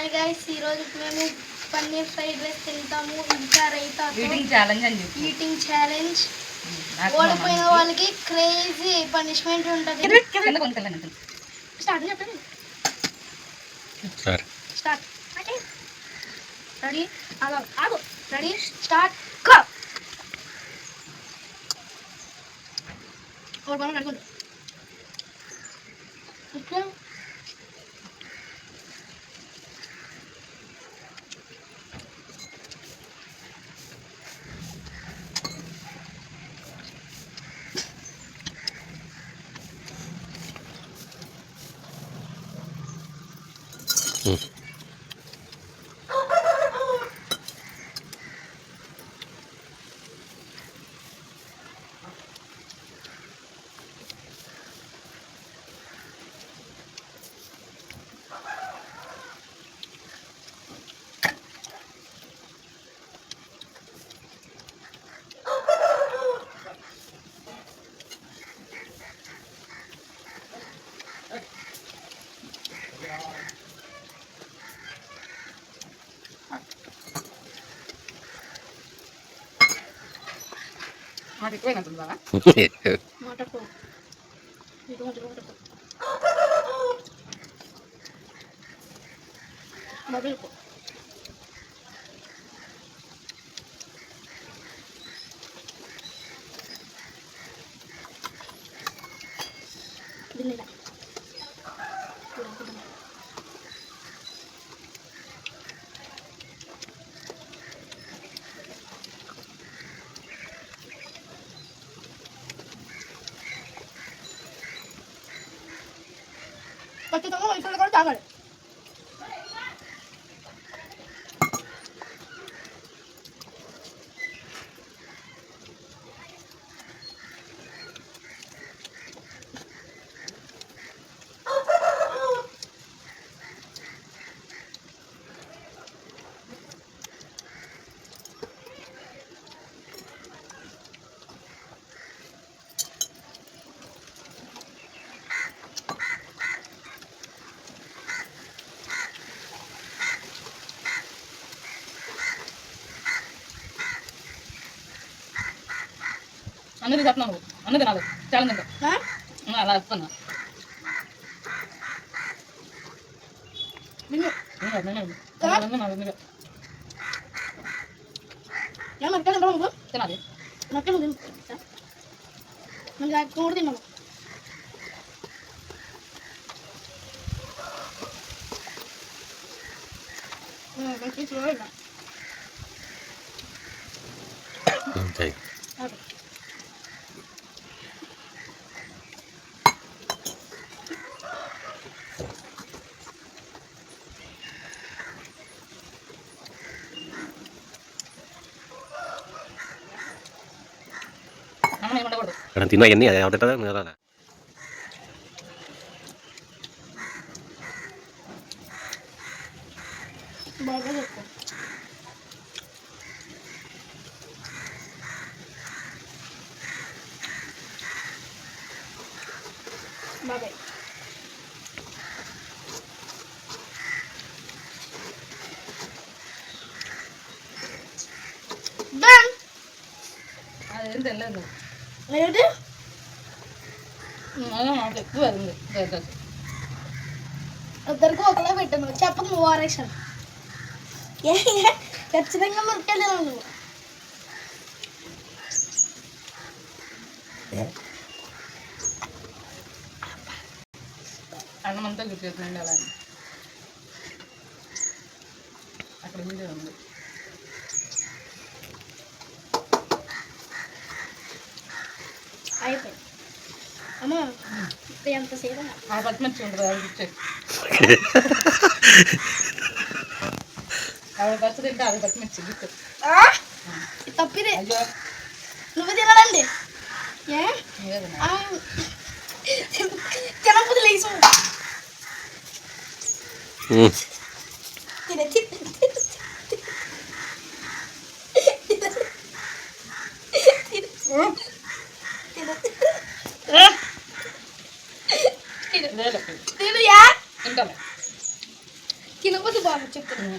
Hi guys, ఈరోజు మేము paneer fried rice తింటాము. ఇంకా రైతా ఈటింగ్ ఛాలెంజ్. ఓడిపోయిన వాళ్ళకి క్రేజీ పనిష్మెంట్ ఉంటుంది. స్టార్ట్ చెప్పండి. స్టార్ట్. రెడీ? ఆగు. రెడీ? స్టార్ట్. ఓడిపోయిన నడుకుంటు. మాట ఎక్కువైనట్టుంది బాగా. ఖచ్చితంగా వైఫై కూడా తాగాలి. అన్నది చెప్తున్నాను, అన్న తినాలి. చాలా తింటా అలా చెప్తున్నా. తినాలి. తిన్నా ఎన్ని అవుతుందా బాగా చెప్పు. బాబాయ్ అదేం తెలియదు. ఏంటి ఎక్కువ ఇద్దరికి ఒకలా పెట్టాను. చెప్పకు నువ్వు ఆరేషన్. ఖచ్చితంగా మురికెళ్ళాను నువ్వు. అన్నమంతా గుర్తు అలా అక్కడ వీడియో ఉంది. అయిపోయింది అమ్మా. ఎంతసేపు పచ్చిమిర్చి ఉంటుంది, అది ఇచ్చే ఆవిడ పచ్చి తింటే అది పచ్చిమిర్చి గుర్తు తప్పిదే. నువ్వు తినాలండి. ఏ తినకపోతే లేచి తినే తిను. తినకపోతే చాలు చెప్తున్నా